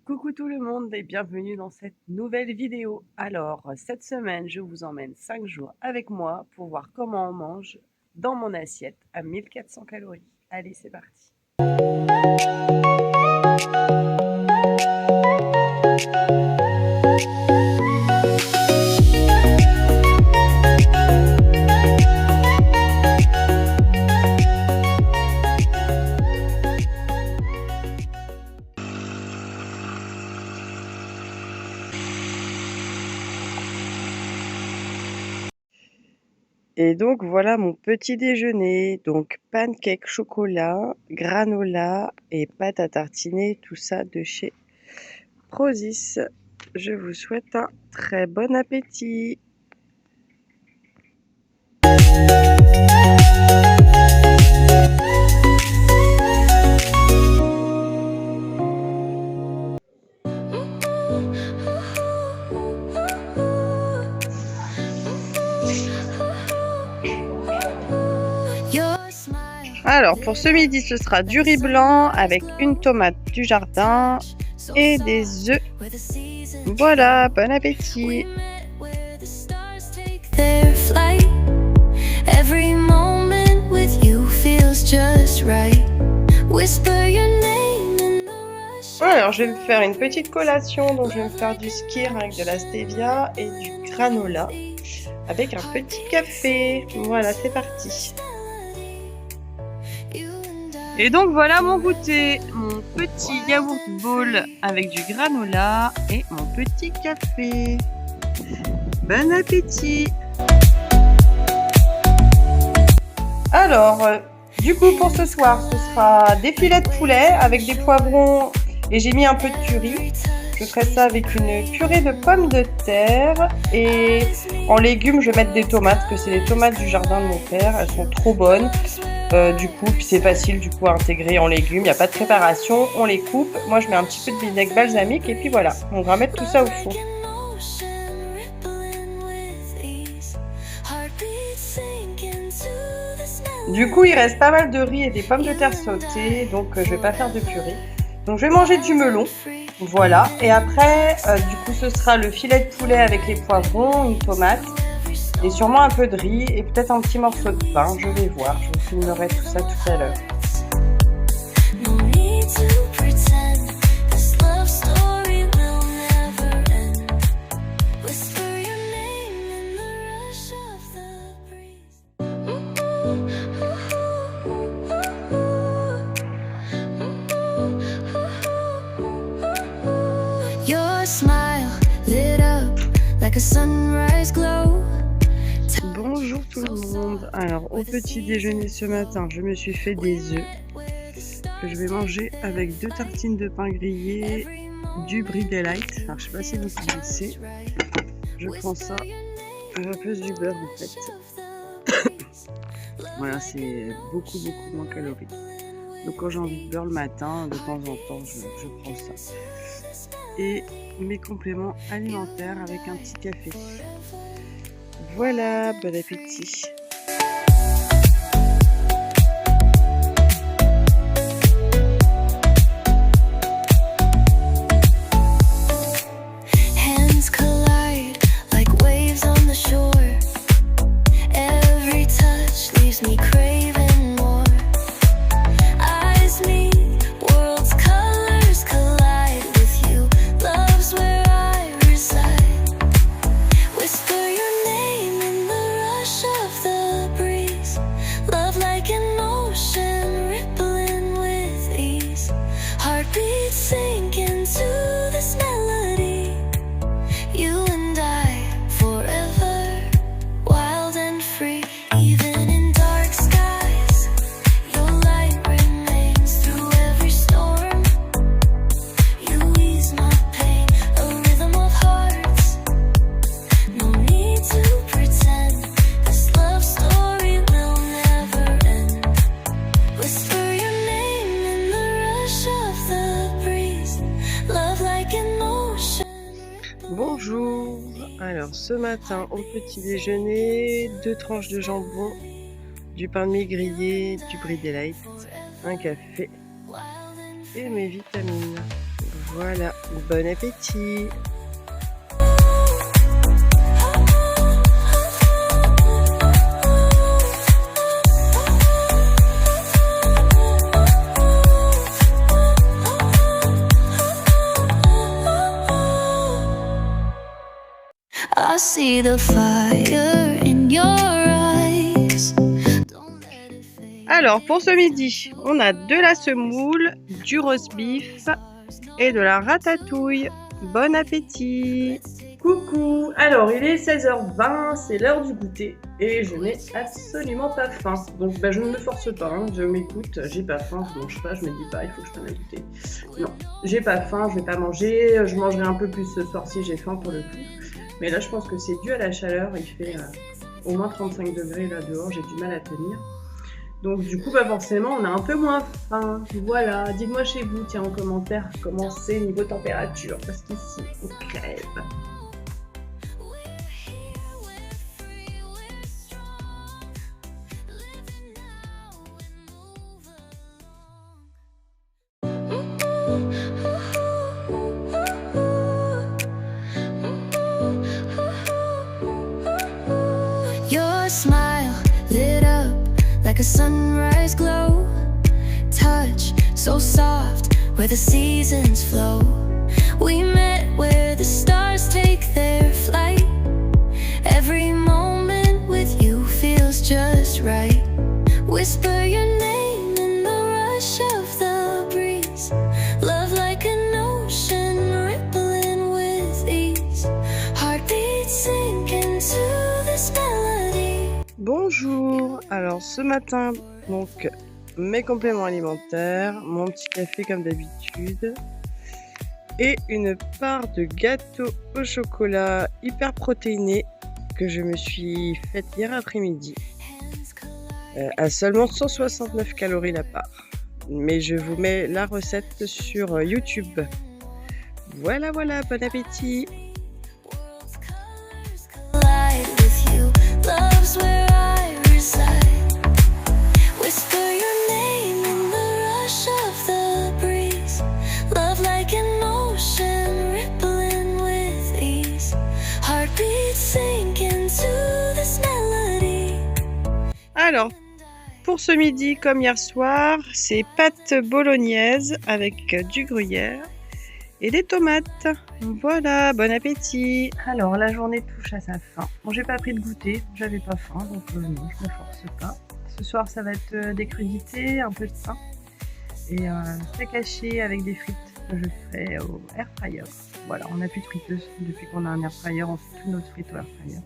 Coucou tout le monde et bienvenue dans cette nouvelle vidéo. Alors, cette semaine, je vous emmène 5 jours avec moi pour voir comment on mange dans mon assiette à 1400 calories. Allez, c'est parti. Et donc voilà mon petit déjeuner, donc pancake chocolat, granola et pâte à tartiner, tout ça de chez Prozis. Je vous souhaite un très bon appétit. Alors pour ce midi, ce sera du riz blanc avec une tomate du jardin et des œufs. Voilà, bon appétit. Alors je vais me faire une petite collation, donc je vais me faire du skyr avec de la stevia et du granola avec un petit café. Voilà, c'est parti. Et donc voilà mon goûter, mon petit yaourt bowl avec du granola et mon petit café. Bon appétit. Alors, du coup pour ce soir, ce sera des filets de poulet avec des poivrons et j'ai mis un peu de curry. Je ferai ça avec une purée de pommes de terre et en légumes je vais mettre des tomates, que c'est les tomates du jardin de mon père, elles sont trop bonnes. Du coup, puis c'est facile du coup à intégrer en légumes, il n'y a pas de préparation, on les coupe. Moi je mets un petit peu de vinaigre balsamique et puis voilà, on va mettre tout ça au four. Du coup il reste pas mal de riz et des pommes de terre sautées, donc je vais pas faire de purée. Donc je vais manger du melon, voilà. Et après, du coup ce sera le filet de poulet avec les poivrons, une tomate. Et sûrement un peu de riz et peut-être un petit morceau de pain, je vais voir, je vous filmerai tout ça tout à l'heure. Your smile lit up like a sunrise glow. Bonjour tout le monde. Alors au petit déjeuner ce matin, je me suis fait des œufs que je vais manger avec 2 tartines de pain grillé, du Brie Delight. Alors je sais pas si vous connaissez. Je prends ça à la place du beurre en fait. Voilà, c'est beaucoup moins calorique. Donc quand j'ai envie de beurre le matin, de temps en temps, je prends ça. Et mes compléments alimentaires avec un petit café. Voilà, bon appétit. Hands collide like waves on the shore. Every touch leaves me craving more. Eyes meet, worlds colors collide with you. Love's where I reside. Whisper your name in the rush of the breeze. Love like an ocean rippling with ease. Heartbeats sink into this melody. You and I forever, wild and free. Even in dark skies, your light remains through every storm. You ease my pain, a rhythm of hearts. No need to pretend, this love story will never end. Whisper your name in the rush of the breeze. Love like an ocean. Bonjour. Alors ce matin au petit déjeuner, 2 tranches de jambon, du pain de mie grillé, du Brie Delight, un café et mes vitamines. Voilà, bon appétit. I see the fire in your eyes. Don't let it fade. Alors pour ce midi, on a de la semoule, du roast beef et de la ratatouille. Bon appétit! Coucou! Alors il est 16h20, c'est l'heure du goûter et je n'ai absolument pas faim. Donc je ne me force pas, hein, je m'écoute, j'ai pas faim, je mange pas, je me dis pas il faut que je prenne à goûter. Non, j'ai pas faim, je vais pas manger, je mangerai un peu plus ce soir si j'ai faim pour le coup. Mais là je pense que c'est dû à la chaleur, il fait au moins 35 degrés là dehors, j'ai du mal à tenir. Donc du coup forcément on a un peu moins faim. Voilà, dites-moi chez vous, tiens en commentaire comment c'est niveau température, parce qu'ici on crève. Your smile lit up like a sunrise glow. Touch so soft where the seasons flow. We met where the stars take their flight. Every moment with you feels just right. Whisper your name in the rush of the breeze. Love like an ocean rippling with ease. Heartbeats sink into this melody. Bonjour! Alors ce matin, donc mes compléments alimentaires, mon petit café comme d'habitude et une part de gâteau au chocolat hyper protéiné que je me suis faite hier après-midi à seulement 169 calories la part. Mais je vous mets la recette sur YouTube. Voilà, bon appétit! Collide with you. Love's where I reside. Whisper your name in the rush of the breeze. Love like an ocean rippling with ease. Heartbeats sink into this melody. Alors, pour ce midi, comme hier soir, c'est pâtes bolognaises avec du gruyère et des tomates. Voilà, bon appétit! Alors, la journée touche à sa fin. Bon, j'ai pas pris de goûter, j'avais pas faim, donc non, je me force pas. Ce soir, ça va être des crudités, un peu de pain et un steak haché avec des frites que je ferai au air fryer. Voilà, on n'a plus de friteuse. Depuis qu'on a un air fryer, on fait toutes nos frites au air fryer.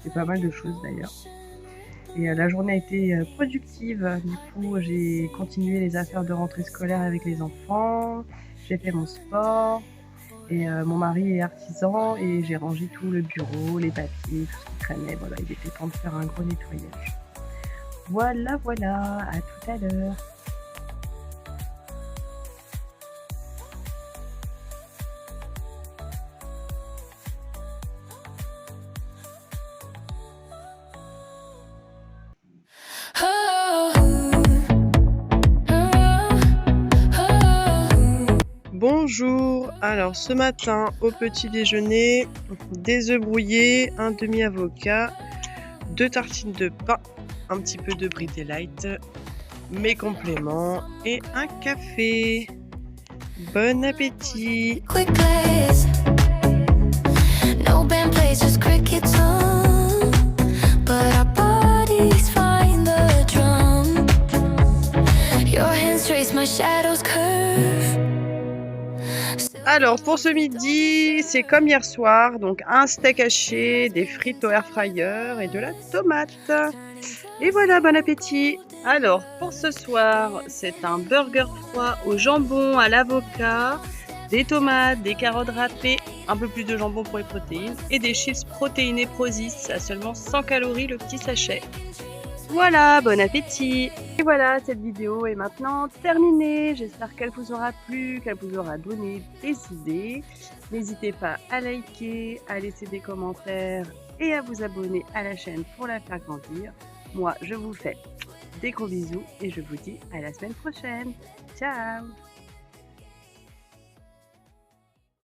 C'est pas mal de choses d'ailleurs. Et la journée a été productive. Du coup, j'ai continué les affaires de rentrée scolaire avec les enfants. J'ai fait mon sport. Et mon mari est artisan et j'ai rangé tout le bureau, les papiers, tout ce qui traînait. Voilà, il était temps de faire un gros nettoyage. Voilà, à tout à l'heure. Bonjour, alors ce matin au petit déjeuner, des œufs brouillés, un demi-avocat, 2 tartines de pain, un petit peu de Brie Light, mes compléments et un café. Bon appétit! Quick place. No band plays, just crickets on. But our bodies find the drum. Your hands trace my shadows curve. Alors pour ce midi, c'est comme hier soir, donc un steak haché, des frites au air fryer et de la tomate. Et voilà, bon appétit! Alors pour ce soir, c'est un burger froid au jambon, à l'avocat, des tomates, des carottes râpées, un peu plus de jambon pour les protéines et des chips protéinés Prozis à seulement 100 calories le petit sachet. Voilà, bon appétit! Et voilà, cette vidéo est maintenant terminée. J'espère qu'elle vous aura plu, qu'elle vous aura donné des idées. N'hésitez pas à liker, à laisser des commentaires et à vous abonner à la chaîne pour la faire grandir. Moi, je vous fais des gros bisous et je vous dis à la semaine prochaine. Ciao!